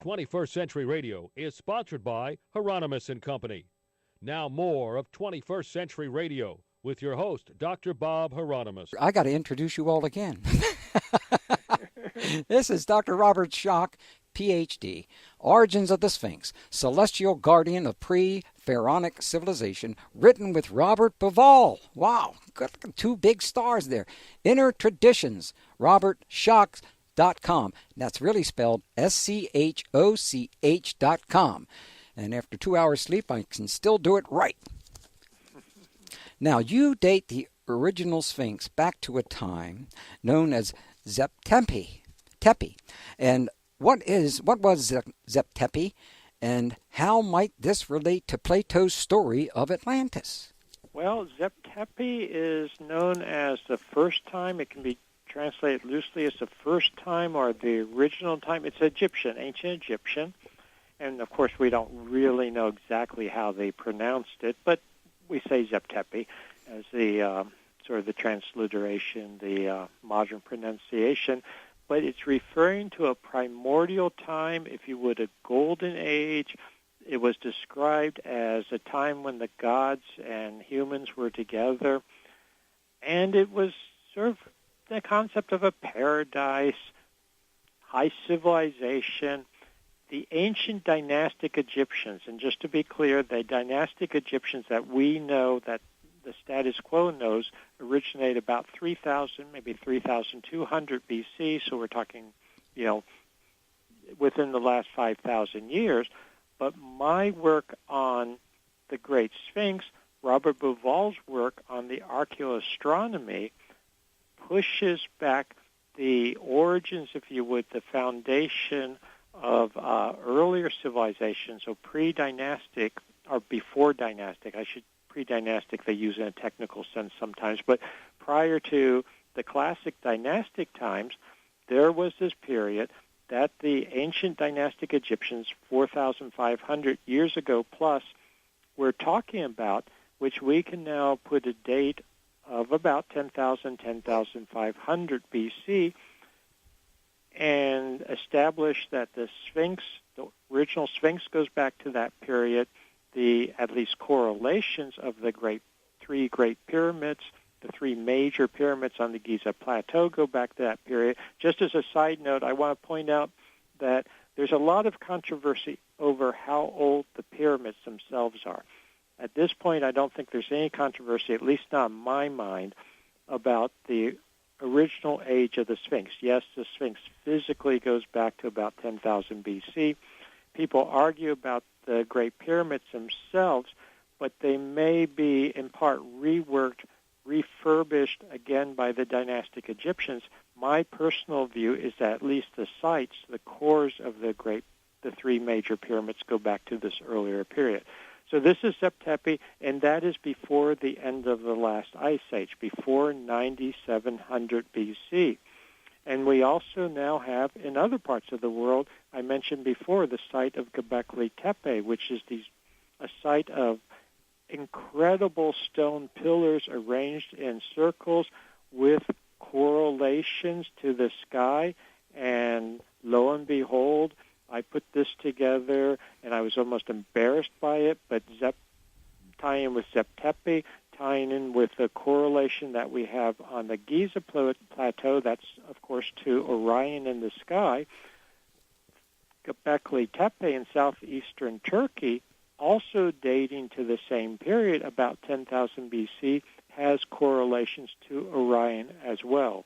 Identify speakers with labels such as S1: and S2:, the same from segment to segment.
S1: 21st Century Radio is sponsored by Hieronymus and Company. Now more of 21st Century Radio with your host, Dr. Bob Hieronymus.
S2: I got to introduce you all again. This is Dr. Robert Schoch, Ph.D., Origins of the Sphinx, Celestial Guardian of Pre-Pharaonic Civilization, written with Robert Bauval. Wow, got two big stars there. Inner Traditions, robertschoch.com. That's really spelled SCHOCH.com. And after 2 hours sleep, I can still do it right. Now, you date the original Sphinx back to a time known as Zep-Tepi. And what was Zep-Tepi, and how might this relate to Plato's story of Atlantis?
S3: Well, Zep-Tepi is known as the first time. It can be translated loosely as the first time or the original time. It's Egyptian, ancient Egyptian. And, of course, we don't really know exactly how they pronounced it, but we say Zep-Tepi as the sort of the transliteration, the modern pronunciation. But it's referring to a primordial time, if you would, a golden age. It was described as a time when the gods and humans were together. And it was sort of the concept of a paradise, high civilization. The ancient dynastic Egyptians, and just to be clear, the dynastic Egyptians that we know, that the status quo knows, originate about 3,000, maybe 3,200 BC, so we're talking, within the last 5,000 years. But my work on the Great Sphinx, Robert Bauval's work on the archaeoastronomy, pushes back the origins, if you would, the foundation of earlier civilizations, so pre-dynastic, or before dynastic, pre-dynastic they use in a technical sense sometimes, but prior to the classic dynastic times, there was this period that the ancient dynastic Egyptians, 4,500 years ago plus, were talking about, which we can now put a date of about 10,000, 10,500 BC, and establish that the Sphinx, the original Sphinx, goes back to that period. The at least correlations of the three great pyramids, the three major pyramids on the Giza Plateau, go back to that period. Just as a side note, I want to point out that there's a lot of controversy over how old the pyramids themselves are. At this point, I don't think there's any controversy, at least not in my mind, about the original age of the Sphinx. Yes, the Sphinx physically goes back to about 10,000 BC. People argue about the Great Pyramids themselves, but they may be in part reworked, refurbished again by the dynastic Egyptians. My personal view is that at least the sites, the cores of the three major pyramids go back to this earlier period. So this is Zep-Tepi, and that is before the end of the last ice age, before 9,700 BC. And we also now have, in other parts of the world, I mentioned before, the site of Göbekli Tepe, which is a site of incredible stone pillars arranged in circles with correlations to the sky. And lo and behold, I put this together, and I was almost embarrassed by it, but tying in with Zep-Tepi, tying in with the correlation that we have on the Giza Plateau, that's, of course, to Orion in the sky. Göbekli Tepe in southeastern Turkey, also dating to the same period, about 10,000 BC, has correlations to Orion as well.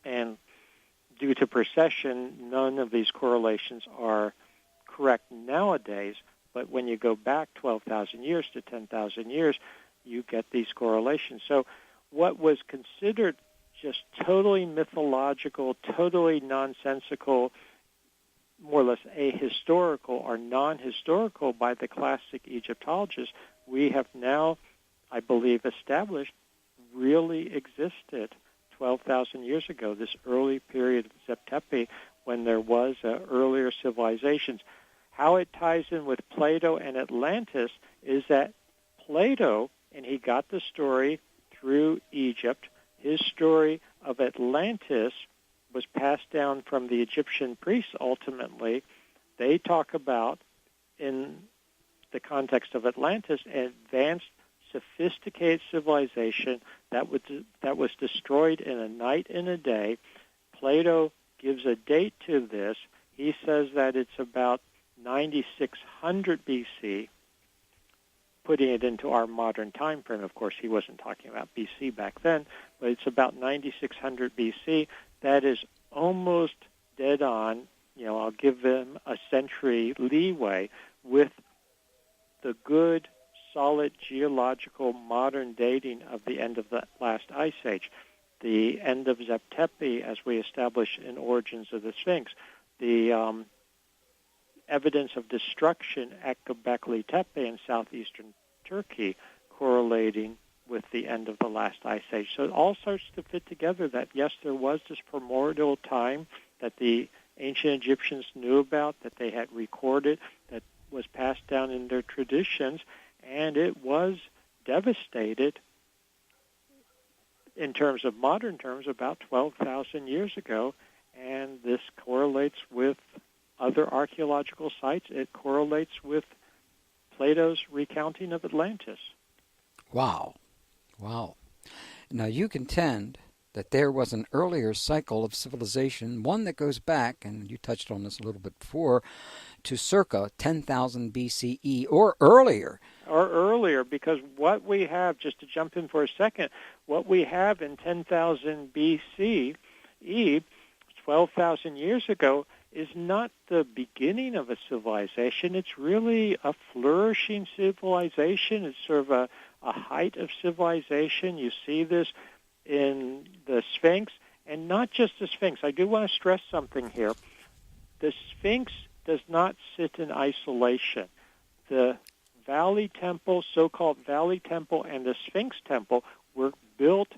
S3: And due to precession, none of these correlations are correct nowadays, but when you go back 12,000 years to 10,000 years, you get these correlations. So what was considered just totally mythological, totally nonsensical, more or less ahistorical or non-historical by the classic Egyptologists, we have now, I believe, established really existed 12,000 years ago, this early period of Zep-Tepi when there was earlier civilizations. How it ties in with Plato and Atlantis is that Plato, and he got the story through Egypt, his story of Atlantis was passed down from the Egyptian priests ultimately. they talk about, in the context of Atlantis, an advanced, sophisticated civilization that was destroyed in a night and a day. Plato gives a date to this. He says that it's about 9600 BC, putting it into our modern time frame. Of course, he wasn't talking about BC back then, but it's about 9600 BC. That is almost dead on. I'll give them a century leeway with the good, solid geological modern dating of the end of the last ice age, the end of Zep Tepi, as we established in Origins of the Sphinx, the evidence of destruction at Göbekli Tepe in southeastern Turkey, correlating with the end of the last ice age. So it all starts to fit together that, yes, there was this primordial time that the ancient Egyptians knew about, that they had recorded, that was passed down in their traditions, and it was devastated in terms of modern terms about 12,000 years ago, and this correlates with other archaeological sites. It correlates with Plato's recounting of Atlantis.
S2: Wow. Now you contend that there was an earlier cycle of civilization, one that goes back, and you touched on this a little bit before, to circa 10,000 BCE or earlier.
S3: Or earlier, because what we have, just to jump in for a second, what we have in 10,000 BCE, 12,000 years ago, is not the beginning of a civilization. It's really a flourishing civilization. It's sort of a height of civilization. You see this in the Sphinx, and not just the Sphinx. I do want to stress something here. The Sphinx does not sit in isolation. The Valley Temple, so-called Valley Temple, and the Sphinx Temple were built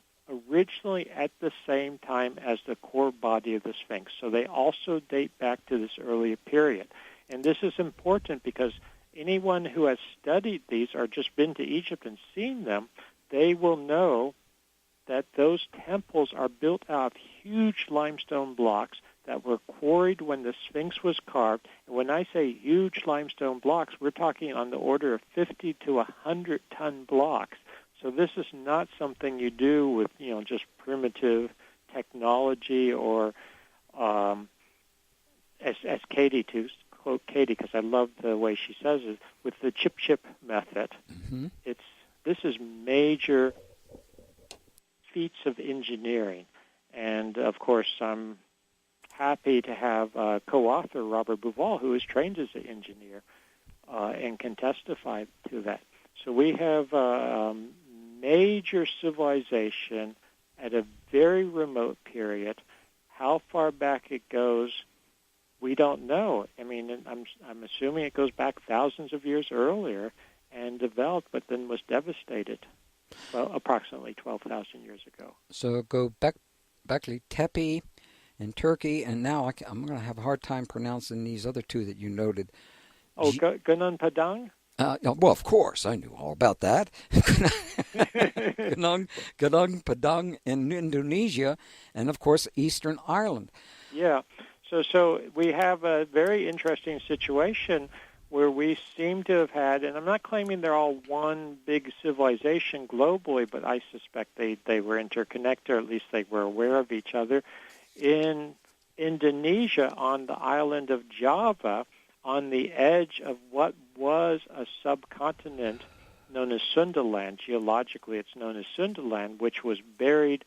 S3: originally at the same time as the core body of the Sphinx. So they also date back to this earlier period. And this is important because anyone who has studied these or just been to Egypt and seen them, they will know that those temples are built out of huge limestone blocks that were quarried when the Sphinx was carved. And when I say huge limestone blocks, we're talking on the order of 50 to 100-ton blocks. So this is not something you do with, just primitive technology or, as Katie, to quote Katie, because I love the way she says it, with the chip method.
S2: Mm-hmm.
S3: This is major feats of engineering. And, of course, I'm happy to have co-author Robert Bouval, who is trained as an engineer and can testify to that. So we have major civilization at a very remote period. How far back it goes, we don't know. I mean, I'm assuming it goes back thousands of years earlier and developed, but then was devastated. Well, approximately 12,000 years ago.
S2: So go Göbekli Tepe in Turkey, and now I'm going to have a hard time pronouncing these other two that you noted.
S3: Oh, Gunung Padang?
S2: Well, of course, I knew all about that. Gunung Padang in Indonesia, and of course, Eastern Ireland.
S3: Yeah. So we have a very interesting situation where we seem to have had, and I'm not claiming they're all one big civilization globally, but I suspect they were interconnected, or at least they were aware of each other. In Indonesia, on the island of Java, on the edge of what was a subcontinent known as Sundaland. Geologically, it's known as Sundaland, which was buried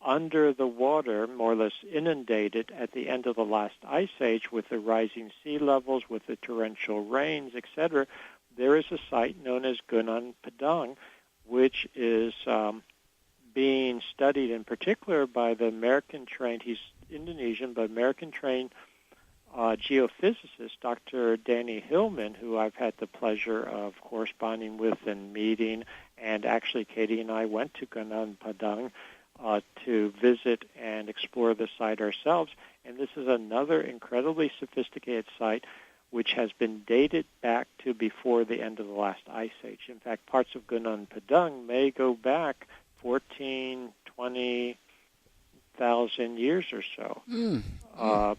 S3: under the water, more or less inundated at the end of the last ice age with the rising sea levels, with the torrential rains, etc. There is a site known as Gunung Padang, which is being studied in particular by the American-trained, he's Indonesian, but American-trained geophysicist, Dr. Danny Hillman, who I've had the pleasure of corresponding with and meeting, and actually Katie and I went to Gunung Padang to visit and explore the site ourselves. And this is another incredibly sophisticated site which has been dated back to before the end of the last ice age. In fact, parts of Gunung Padang may go back 14, 20,000 years or so.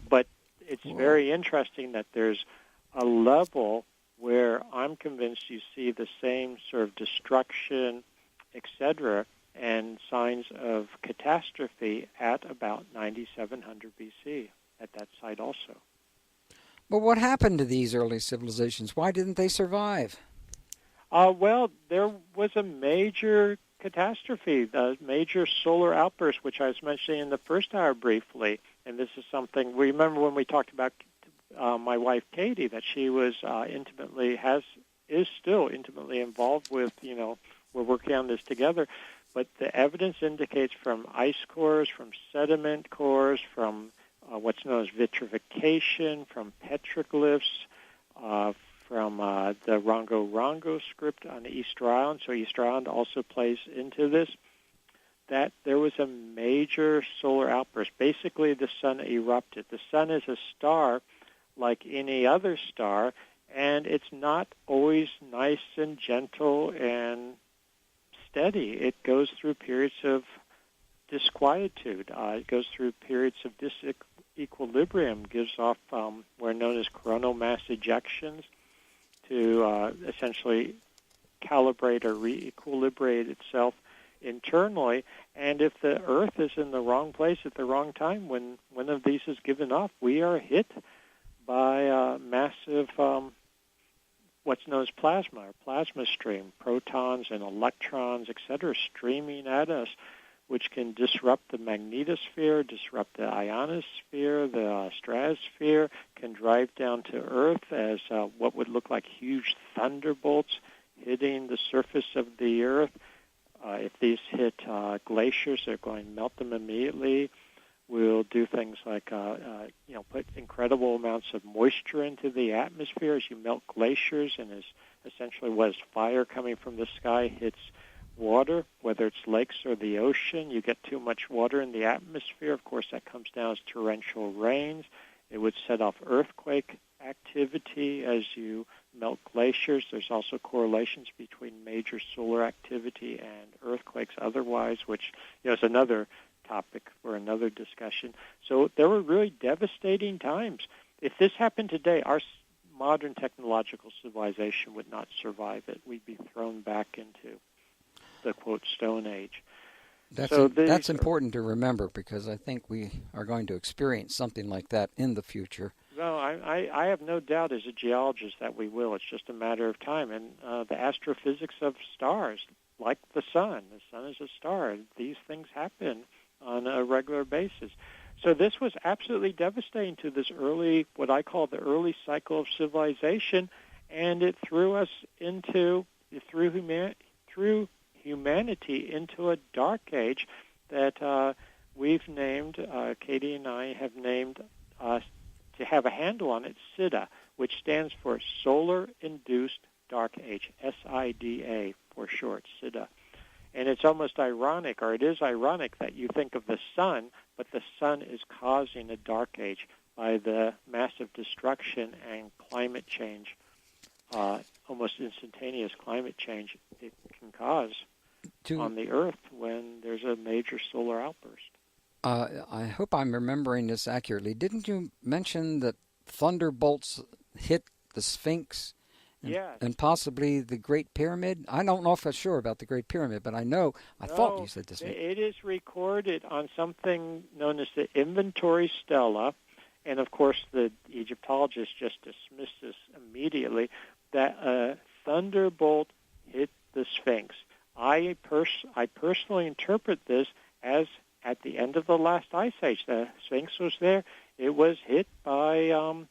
S3: But it's very interesting that there's a level where I'm convinced you see the same sort of destruction, etc., and signs of catastrophe at about 9700 BC at that site also.
S2: But what happened to these early civilizations? Why didn't they survive?
S3: Well, there was a major catastrophe, a major solar outburst, which I was mentioning in the first hour briefly. And this is something, remember when we talked about my wife Katie, that she was is still intimately involved with, we're working on this together. But the evidence indicates from ice cores, from sediment cores, from what's known as vitrification, from petroglyphs, from the Rongo-Rongo script on Easter Island, so Easter Island also plays into this, that there was a major solar outburst. Basically, the sun erupted. The sun is a star like any other star, and it's not always nice and gentle and steady. It goes through periods of disquietude. It goes through periods of disequilibrium, gives off what are known as coronal mass ejections to essentially calibrate or re-equilibrate itself internally. And if the Earth is in the wrong place at the wrong time, when one of these is given off, we are hit by massive what's known as plasma, or plasma stream, protons and electrons, etc., streaming at us, which can disrupt the magnetosphere, disrupt the ionosphere, the stratosphere, can drive down to Earth as what would look like huge thunderbolts hitting the surface of the Earth. If these hit glaciers, they're going to melt them immediately. We'll do things like, put incredible amounts of moisture into the atmosphere as you melt glaciers, and as essentially what is fire coming from the sky hits water, whether it's lakes or the ocean. You get too much water in the atmosphere. Of course, that comes down as torrential rains. It would set off earthquake activity as you melt glaciers. There's also correlations between major solar activity and earthquakes otherwise, which is another topic for another discussion. So there were really devastating times. If this happened today, our modern technological civilization would not survive it. We'd be thrown back into the, quote, Stone Age.
S2: That's important to remember, because I think we are going to experience something like that in the future.
S3: No, I have no doubt as a geologist that we will. It's just a matter of time. And the astrophysics of stars, like the sun is a star. These things happen on a regular basis. So this was absolutely devastating to this early, what I call the early cycle of civilization, and it threw humanity into a dark age that we've named, Katie and I have named, to have a handle on it, SIDA, which stands for Solar-Induced Dark Age, SIDA for short, SIDA. And it's almost ironic, or it is ironic, that you think of the sun, but the sun is causing a dark age by the massive destruction and climate change, almost instantaneous climate change it can cause on the Earth when there's a major solar outburst.
S2: I hope I'm remembering this accurately. Didn't you mention that thunderbolts hit the Sphinx?
S3: Yes.
S2: And possibly the Great Pyramid? I don't know if I'm sure about the Great Pyramid, but I thought you said this.
S3: It is recorded on something known as the Inventory Stela, and of course the Egyptologists just dismissed this immediately, that a thunderbolt hit the Sphinx. I personally interpret this as at the end of the last ice age. The Sphinx was there. It was hit by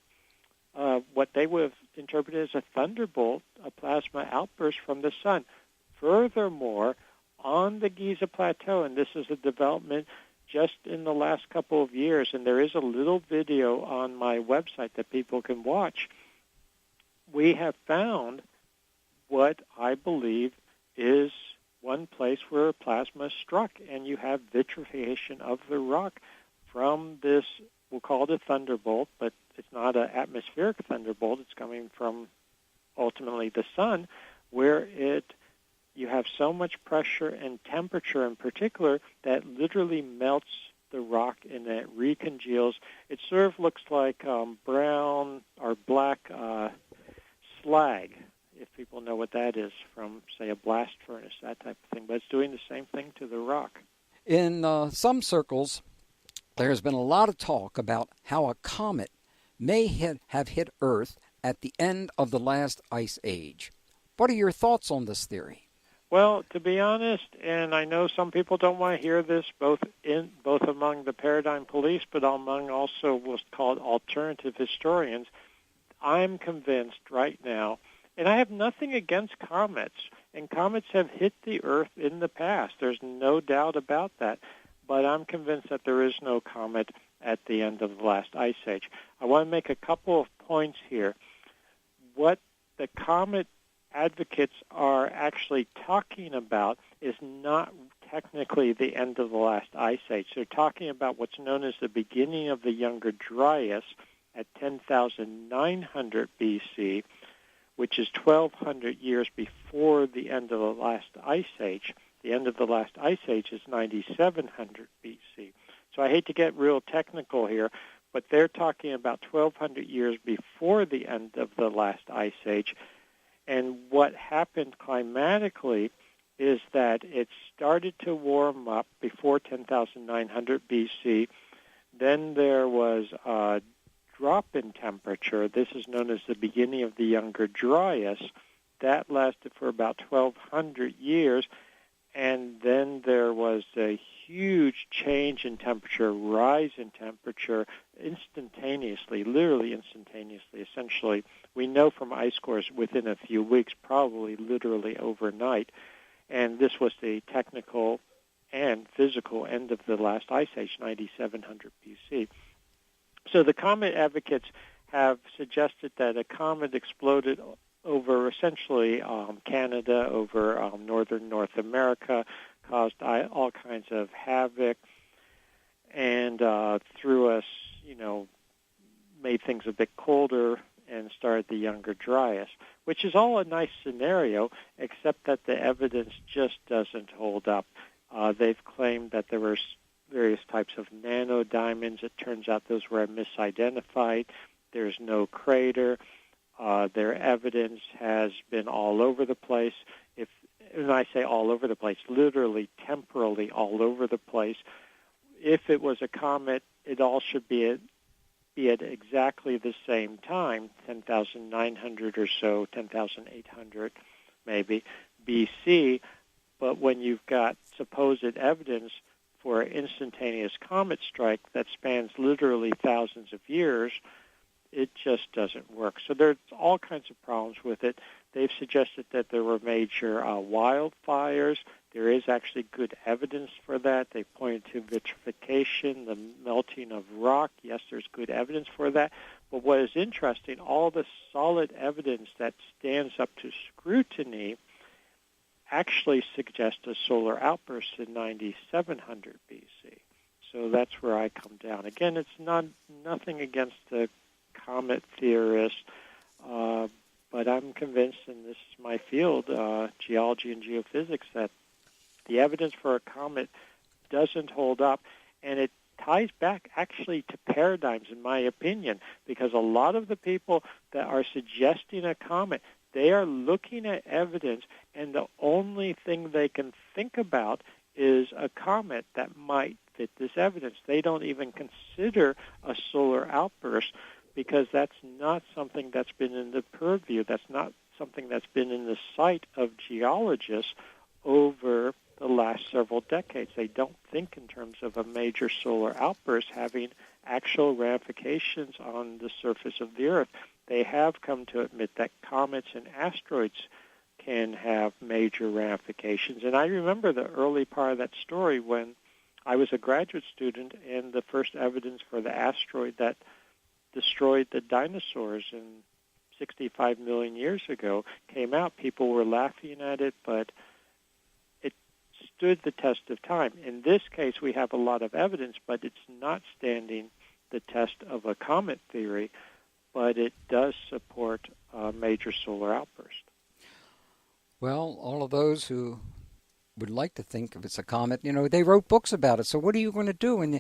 S3: what they would have interpreted as a thunderbolt, a plasma outburst from the sun. Furthermore, on the Giza Plateau, and this is a development just in the last couple of years, and there is a little video on my website that people can watch, we have found what I believe is one place where plasma struck, and you have vitrification of the rock from this, we'll call it a thunderbolt, but it's not an atmospheric thunderbolt. It's coming from ultimately the sun, where you have so much pressure and temperature in particular that literally melts the rock and it recongeals. It sort of looks like brown or black slag, if people know what that is from, say, a blast furnace, that type of thing. But it's doing the same thing to the rock.
S2: In some circles, there's been a lot of talk about how a comet may have hit Earth at the end of the last ice age. What are your thoughts on this theory?
S3: Well, to be honest, and I know some people don't want to hear this, both among the paradigm police, but among also what's called alternative historians, I'm convinced right now, and I have nothing against comets, and comets have hit the Earth in the past. There's no doubt about that, but I'm convinced that there is no comet at the end of the last ice age. I want to make a couple of points here. What the comet advocates are actually talking about is not technically the end of the last ice age. They're talking about what's known as the beginning of the Younger Dryas at 10,900 BC, which is 1,200 years before the end of the last ice age. The end of the last ice age is 9,700 BC. So I hate to get real technical here, but they're talking about 1,200 years before the end of the last ice age. And what happened climatically is that it started to warm up before 10,900 BC. Then there was a drop in temperature. This is known as the beginning of the Younger Dryas. That lasted for about 1,200 years. And then there was a huge change in temperature, rise in temperature instantaneously, literally instantaneously. Essentially, we know from ice cores within a few weeks, probably literally overnight. And this was the technical and physical end of the last ice age, 9,700 BC. So the comet advocates have suggested that a comet exploded over essentially Canada, over northern North America, caused all kinds of havoc, and threw us, made things a bit colder and started the Younger Dryas, which is all a nice scenario, except that the evidence just doesn't hold up. They've claimed that there were various types of nanodiamonds. It turns out those were misidentified. There's no crater. Their evidence has been all over the place. When I say all over the place, literally temporally all over the place. If it was a comet, it all should be at exactly the same time, 10,900 or so, 10,800 maybe, BC. But when you've got supposed evidence for an instantaneous comet strike that spans literally thousands of years, it just doesn't work. So there's all kinds of problems with it. They've suggested that there were major wildfires. There is actually good evidence for that. They pointed to vitrification, the melting of rock. Yes, there's good evidence for that. But what is interesting, all the solid evidence that stands up to scrutiny actually suggests a solar outburst in 9,700 BC. So that's where I come down. Again, it's nothing against the comet theorists, but I'm convinced, and this is my field, geology and geophysics, that the evidence for a comet doesn't hold up, and it ties back actually to paradigms, in my opinion, because a lot of the people that are suggesting a comet, they are looking at evidence, and the only thing they can think about is a comet that might fit this evidence. They don't even consider a solar outburst, because that's not something that's been in the purview. That's not something that's been in the sight of geologists over the last several decades. They don't think in terms of a major solar outburst having actual ramifications on the surface of the Earth. They have come to admit that comets and asteroids can have major ramifications. And I remember the early part of that story when I was a graduate student, and the first evidence for the asteroid that destroyed the dinosaurs 65 million years ago came out. People were laughing at it, but it stood the test of time. In this case, we have a lot of evidence, but it's not standing the test of a comet theory, but it does support a major solar outburst.
S2: Well, all of those who would like to think if it's a comet, they wrote books about it. So what are you going to do? And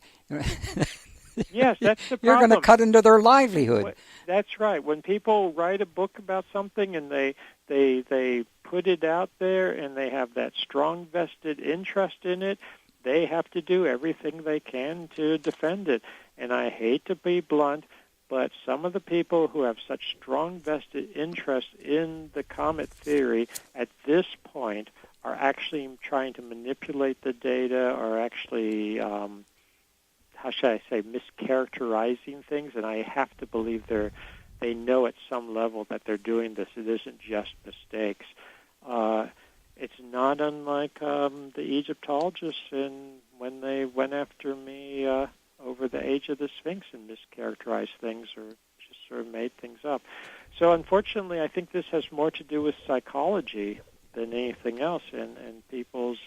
S3: yes, that's the problem.
S2: You're going to cut into their livelihood.
S3: That's right. When people write a book about something and they put it out there and they have that strong vested interest in it, they have to do everything they can to defend it. And I hate to be blunt, but some of the people who have such strong vested interest in the comet theory at this point are actually trying to manipulate the data or actually, how should I say, mischaracterizing things. And I have to believe they know at some level that they're doing this. It isn't just mistakes. It's not unlike the Egyptologists when they went after me over the age of the Sphinx and mischaracterized things or just sort of made things up. So unfortunately, I think this has more to do with psychology than anything else, and people's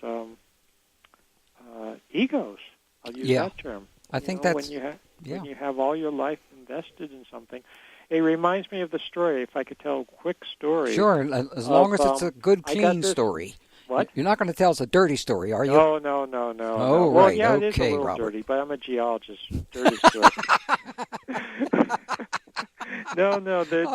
S3: egos. I'll use that term.
S2: I think that's
S3: when you have all your life invested in something. It reminds me of the story, if I could tell a quick story.
S2: Sure, as long as it's a good, clean story.
S3: What?
S2: You're not going to tell us a dirty story, are you?
S3: No.
S2: Oh,
S3: well,
S2: right.
S3: yeah,
S2: Okay,
S3: it is a little
S2: Robert.
S3: dirty, but I'm a geologist. Dirty story. No.
S2: All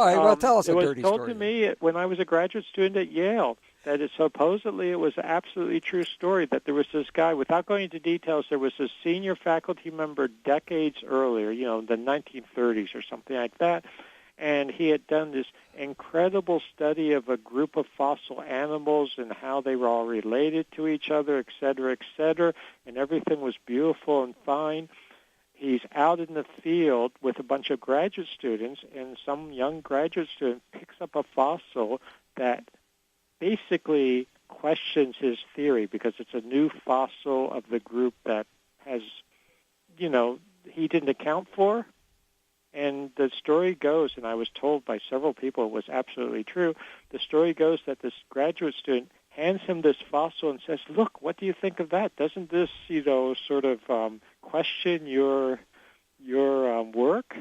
S2: right, well, tell us a dirty story.
S3: It was told to me when I was a graduate student at Yale that it was an absolutely true story, that there was this guy, without going into details, there was this senior faculty member decades earlier, the 1930s or something like that, and he had done this incredible study of a group of fossil animals and how they were all related to each other, et cetera, and everything was beautiful and fine. He's out in the field with a bunch of graduate students, and some young graduate student picks up a fossil that basically questions his theory because it's a new fossil of the group that has, he didn't account for. And the story goes, and I was told by several people it was absolutely true, the story goes that this graduate student hands him this fossil and says, look, what do you think of that? Doesn't this, sort of question your work?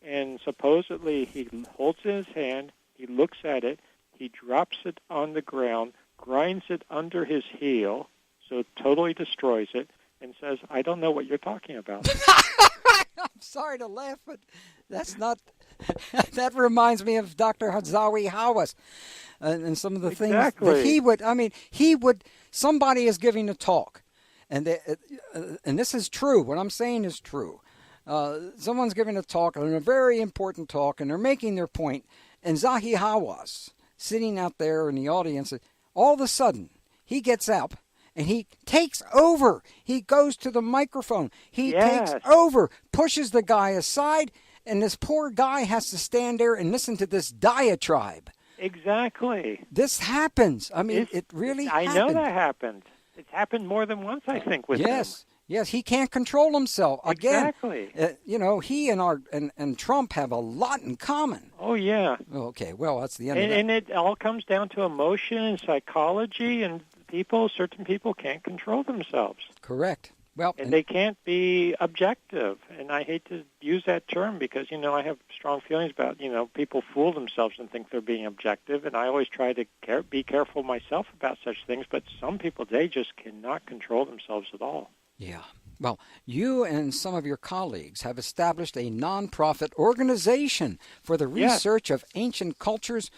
S3: And supposedly he holds it in his hand, he looks at it, he drops it on the ground, grinds it under his heel, so it totally destroys it, and says, I don't know what you're talking about.
S2: I'm sorry to laugh, but that's not... that reminds me of Dr. Zahi Hawass and some of the things that he would... Somebody is giving a talk, and this is true. What I'm saying is true. Someone's giving a talk, and a very important talk, and they're making their point, and Zahi Hawass, sitting out there in the audience, all of a sudden, he gets up, and he takes over. He goes to the microphone. He takes over, pushes the guy aside, and this poor guy has to stand there and listen to this diatribe.
S3: Exactly.
S2: This happens. I mean, it really happened.
S3: I know that happened. It's happened more than once, I think, with him.
S2: Yes, he can't control himself. Again,
S3: exactly.
S2: He and Trump have a lot in common.
S3: Oh, yeah.
S2: Okay, well, that's the end of that.
S3: And it all comes down to emotion and psychology, and certain people can't control themselves.
S2: Correct. Well,
S3: and they can't be objective. And I hate to use that term because, I have strong feelings about, people fool themselves and think they're being objective. And I always try to be careful myself about such things. But some people, they just cannot control themselves at all.
S2: Yeah. Well, you and some of your colleagues have established a nonprofit organization for the research of ancient cultures,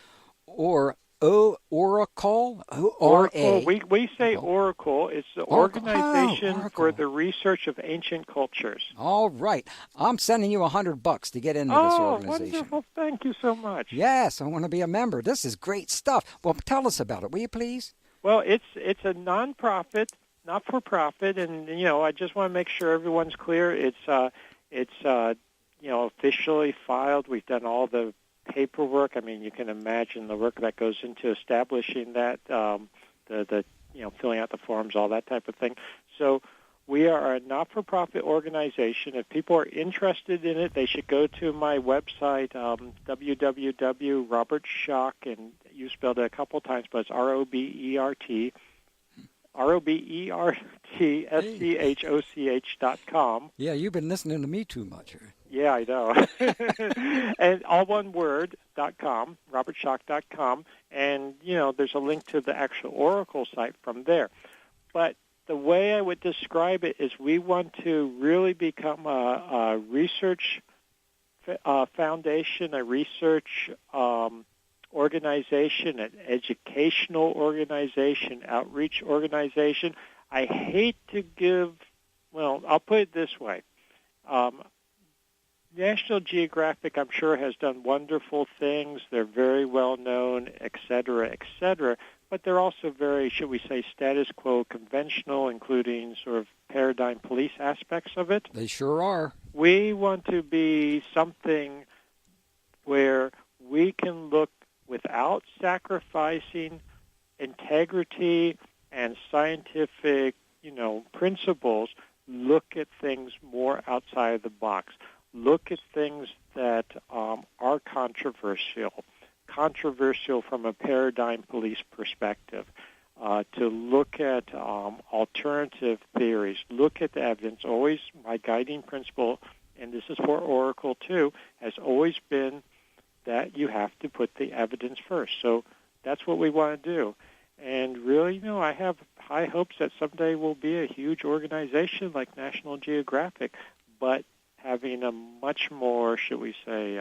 S2: or Oracle.
S3: Oracle. We say Oracle. It's the organization for the research of ancient cultures.
S2: All right. I'm sending you $100 to get into this organization.
S3: Wonderful. Thank you so much.
S2: Yes, I want to be a member. This is great stuff. Well, tell us about it, will you please?
S3: Well, it's a nonprofit, not for profit, and I just want to make sure everyone's clear. It's officially filed. We've done all the paperwork. I mean, you can imagine the work that goes into establishing that, filling out the forms, all that type of thing. So we are a not-for-profit organization. If people are interested in it, they should go to my website, www.robertschoch, and you spelled it a couple times, but it's ROBERTSCHOCH.com.
S2: Yeah, you've been listening to me too much.
S3: Yeah, I know. And all one word.com, robertschoch.com, and, there's a link to the actual Oracle site from there. But the way I would describe it is we want to really become a research foundation, a research organization, an educational organization, outreach organization. I hate to I'll put it this way. National Geographic, I'm sure, has done wonderful things. They're very well known, et cetera, but they're also very, should we say, status quo conventional, including sort of paradigm police aspects of it.
S2: They sure are.
S3: We want to be something where we can look without sacrificing integrity and scientific, principles, look at things more outside of the box. Look at things that are controversial from a paradigm police perspective, to look at alternative theories, look at the evidence. Always my guiding principle, and this is for Oracle too, has always been that you have to put the evidence first. So that's what we want to do. And really, I have high hopes that someday we'll be a huge organization like National Geographic, but having a much more, should we say,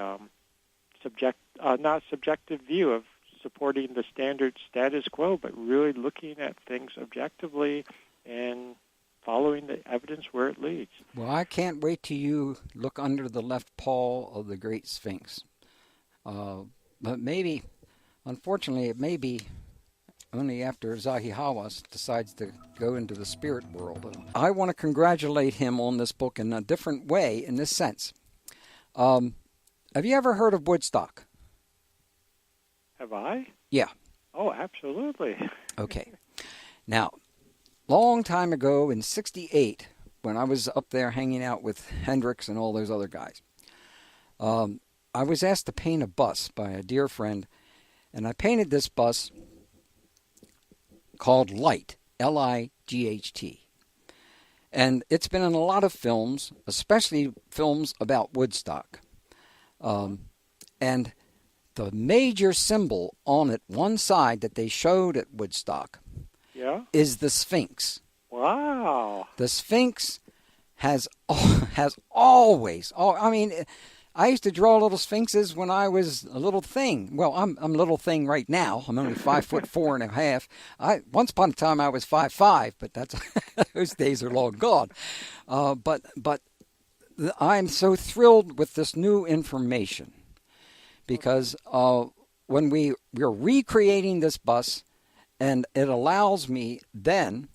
S3: not subjective view of supporting the standard status quo, but really looking at things objectively and following the evidence where it leads.
S2: Well, I can't wait till you look under the left paw of the Great Sphinx. But maybe, unfortunately, it may be only after Zahi Hawass decides to go into the spirit world. I want to congratulate him on this book in a different way, in this sense. Have you ever heard of Woodstock?
S3: Have I?
S2: Yeah.
S3: Oh, absolutely.
S2: Okay. Now, long time ago in '68, when I was up there hanging out with Hendrix and all those other guys, I was asked to paint a bus by a dear friend, and I painted this bus called Light, L-I-G-H-T. And it's been in a lot of films, especially films about Woodstock. And the major symbol on it, one side that they showed at Woodstock, is the Sphinx.
S3: Wow.
S2: The Sphinx has always, I used to draw little sphinxes when I was a little thing. Well, I'm a little thing right now. I'm only 5'4.5". Once upon a time I was 5'5", but that's those days are long gone. But I'm so thrilled with this new information because when we're recreating this bus, and it allows me then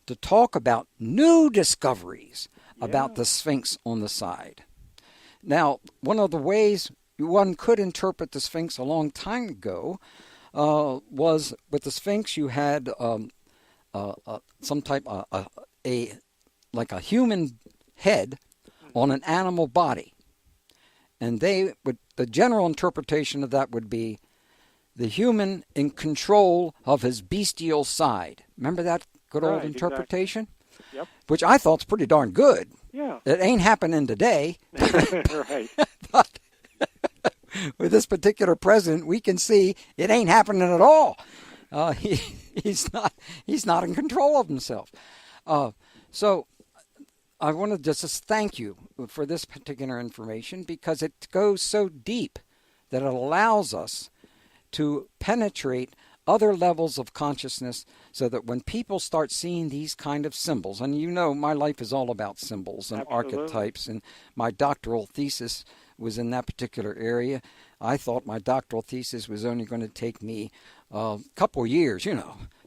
S2: to talk about new discoveries about the Sphinx on the side. Now, one of the ways one could interpret the Sphinx a long time ago was with the Sphinx you had some type like a human head on an animal body, and the general interpretation of that would be the human in control of his bestial side. Remember that good old interpretation?
S3: Exactly. Yep.
S2: Which I thought's pretty darn good.
S3: Yeah.
S2: It ain't happening today.
S3: Right.
S2: But with this particular president, we can see it ain't happening at all. He's not in control of himself. So I want to just thank you for this particular information because it goes so deep that it allows us to penetrate other levels of consciousness so that when people start seeing these kind of symbols, and my life is all about symbols and archetypes, and my doctoral thesis was in that particular area. I thought my doctoral thesis was only going to take me a couple years,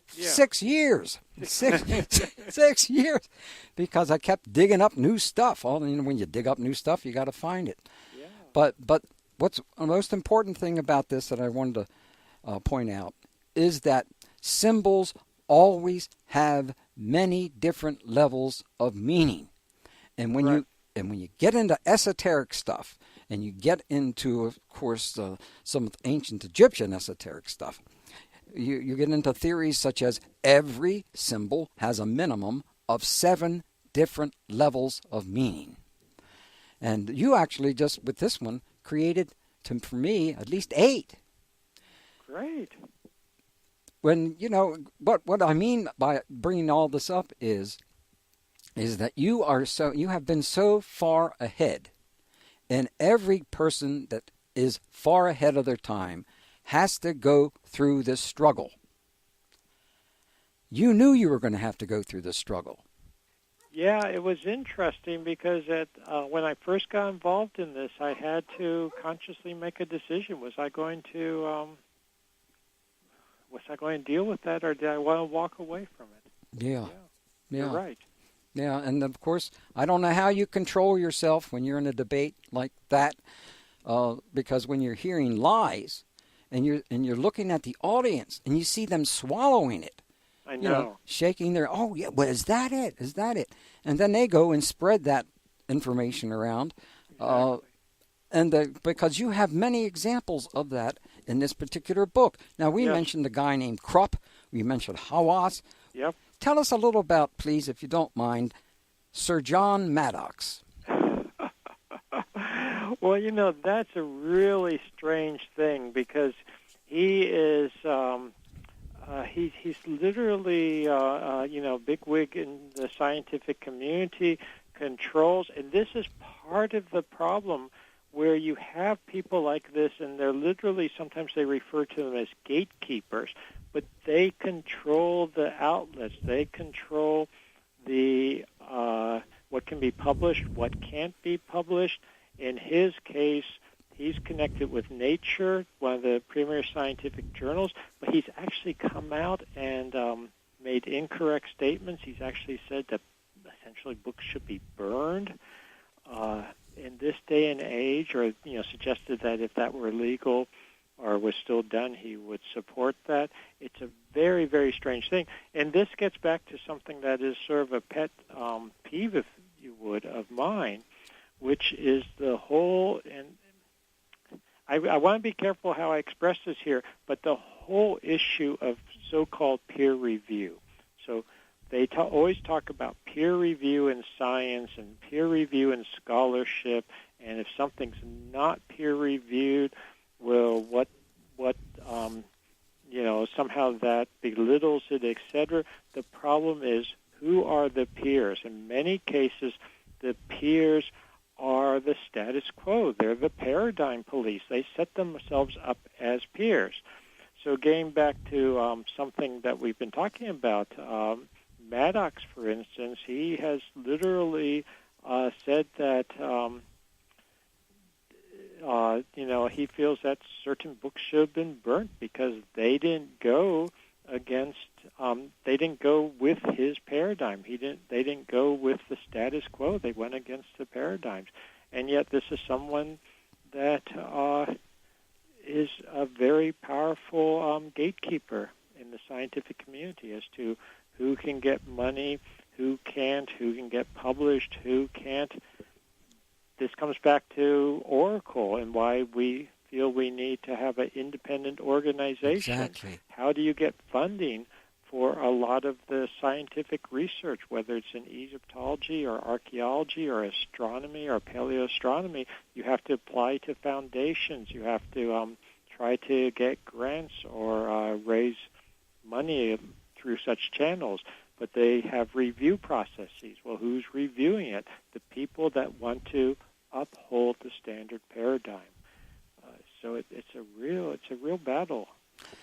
S2: 6 years. 6 years. Because I kept digging up new stuff. When you dig up new stuff, you got to find it.
S3: Yeah.
S2: But what's the most important thing about this that I wanted to point out is that symbols always have many different levels of meaning. And when you get into esoteric stuff, and you get into, of course, some ancient Egyptian esoteric stuff, you get into theories such as every symbol has a minimum of 7 different levels of meaning. And you actually just, with this one, created, for me, at least 8.
S3: Great.
S2: When, what I mean by bringing all this up is that you have been so far ahead, and every person that is far ahead of their time has to go through this struggle. You knew you were going to have to go through this struggle.
S3: Yeah, it was interesting because when I first got involved in this, I had to consciously make a decision. Was I going to deal with that, or did I want to walk away from it?
S2: Yeah.
S3: You're right.
S2: Yeah, and of course, I don't know how you control yourself when you're in a debate like that, because when you're hearing lies, and you're looking at the audience, and you see them swallowing it.
S3: I know.
S2: Shaking their, oh yeah, well, is that it? Is that it? And then they go and spread that information around,
S3: exactly.
S2: Because you have many examples of that in this particular book. Now we mentioned a guy named Krupp. We mentioned Hawass.
S3: Yep.
S2: Tell us a little about, please, if you don't mind, Sir John Maddox.
S3: Well, that's a really strange thing because he is. He's literally, bigwig in the scientific community, controls, and this is part of the problem where you have people like this, and they're literally, sometimes they refer to them as gatekeepers, but they control the outlets. They control the what can be published, what can't be published. In his case, he's connected with Nature, one of the premier scientific journals, but he's actually come out and made incorrect statements. He's actually said that essentially books should be burned in this day and age, or suggested that if that were legal or was still done, he would support that. It's a very, very strange thing. And this gets back to something that is sort of a pet peeve, if you would, of mine, which is the whole, and I want to be careful how I express this here, but the whole issue of so-called peer review. So they always talk about peer review in science and peer review in scholarship, and if something's not peer reviewed, well, somehow that belittles it, etc. The problem is, who are the peers? In many cases, the peers are the status quo. They're the paradigm police. They set themselves up as peers. So getting back to something that we've been talking about, Maddox, for instance, he has literally said that he feels that certain books should have been burnt because they didn't go with his paradigm. They didn't go with the status quo. They went against the paradigms. And yet this is someone that is a very powerful gatekeeper in the scientific community as to who can get money, who can't, who can get published, who can't. This comes back to Oracle and why we feel we need to have an independent organization.
S2: Exactly.
S3: How do you get funding for a lot of the scientific research, whether it's in Egyptology or archaeology or astronomy or paleoastronomy? You have to apply to foundations. You have to try to get grants or raise money through such channels. But they have review processes. Well, who's reviewing it? The people that want to uphold the standard paradigm. So it's a real battle.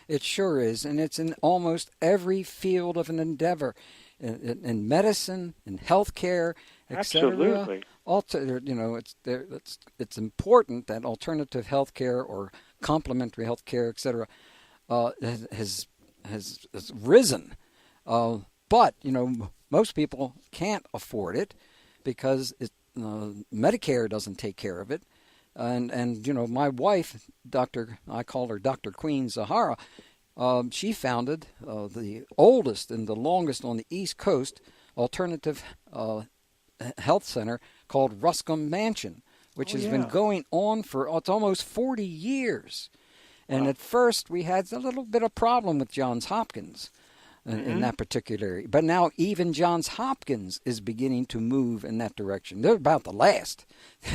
S2: It sure is, and it's in almost every field of an endeavor, in medicine, in healthcare, etc.
S3: Absolutely.
S2: It's important that alternative healthcare or complementary healthcare, etc., has risen. But most people can't afford it because Medicare doesn't take care of it. And my wife, I call her Dr. Queen Zahara, she founded the oldest and the longest on the East Coast alternative health center called Ruscombe Mansion, which has been going on for it's almost 40 years. And at first we had a little bit of problem with Johns Hopkins. in that particular area. But now even Johns Hopkins is beginning to move in that direction. They're about the last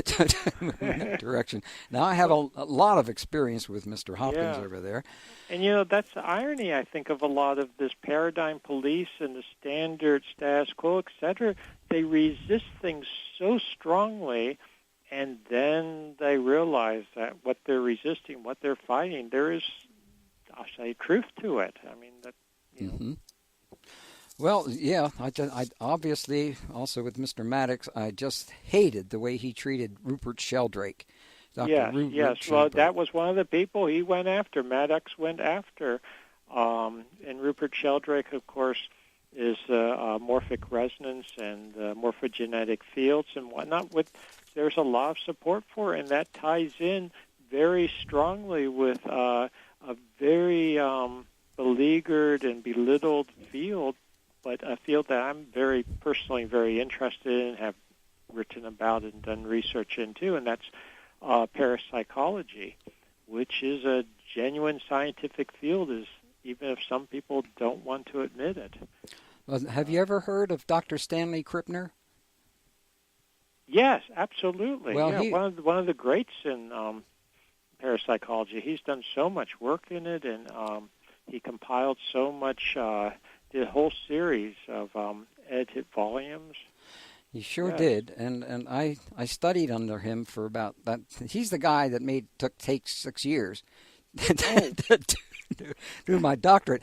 S2: to move in that direction. Now, I have a lot of experience with Mr. Hopkins over there.
S3: And, you know, that's the irony, I think, of a lot of this paradigm police and the standard status quo, et cetera. They resist things so strongly, and then they realize that what they're resisting, what they're fighting, there is, I'll say, truth to it. I mean, that, you know.
S2: Well, yeah, I obviously, also with Mr. Maddox, I just hated the way he treated Rupert Sheldrake.
S3: Yes. Well, that was one of the people he went after. Maddox went after. And Rupert Sheldrake, of course, is morphic resonance and morphogenetic fields and whatnot. There's a lot of support for it, and that ties in very strongly with a very beleaguered and belittled field, but a field that I'm personally very interested in, have written about and done research into, and that's parapsychology, which is a genuine scientific field, even if some people don't want to admit it.
S2: Well, have you ever heard of Dr. Stanley Krippner?
S3: Yes, absolutely.
S2: Well,
S3: one of the greats in parapsychology. He's done so much work in it, and he compiled so much, did a whole series of edited volumes.
S2: He sure did, and I studied under him for about that. He's the guy that took 6 years to do my doctorate,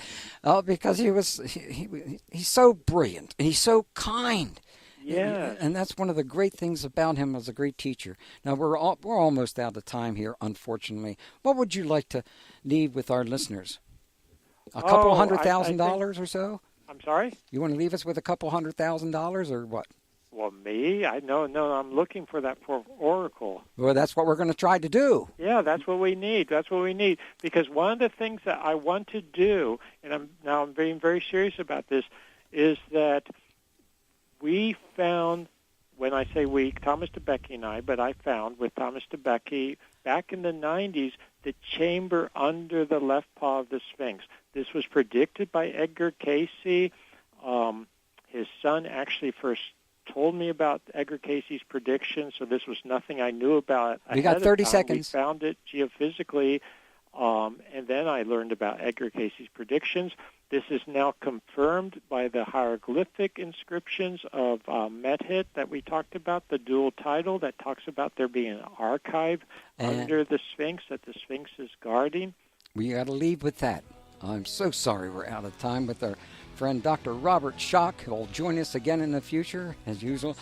S2: because he's so brilliant and he's so kind.
S3: Yeah,
S2: and that's one of the great things about him as a great teacher. Now we're almost out of time here, unfortunately. What would you like to leave with our listeners? A couple $100,000 or so?
S3: I'm sorry?
S2: You want to leave us with a couple $100,000 or what?
S3: Well, me? No, I'm looking for that for Oracle.
S2: Well, that's what we're going to try to do.
S3: Yeah, that's what we need. That's what we need. Because one of the things that I want to do, and I'm being very serious about this, is that we found, when I say we, Thomas DeBecke and I, but I found with Thomas DeBecke back in the 90s, the chamber under the left paw of the Sphinx. This was predicted by Edgar Cayce. His son actually first told me about Edgar Cayce's prediction, so this was nothing I knew about.
S2: You got 30 seconds.
S3: We found it geophysically, and then I learned about Edgar Cayce's predictions. This is now confirmed by the hieroglyphic inscriptions of Mephit that we talked about, the dual title that talks about there being an archive under the Sphinx that the Sphinx is guarding.
S2: We got to leave with that. I'm so sorry we're out of time with our friend Dr. Robert Schoch, who will join us again in the future, as usual.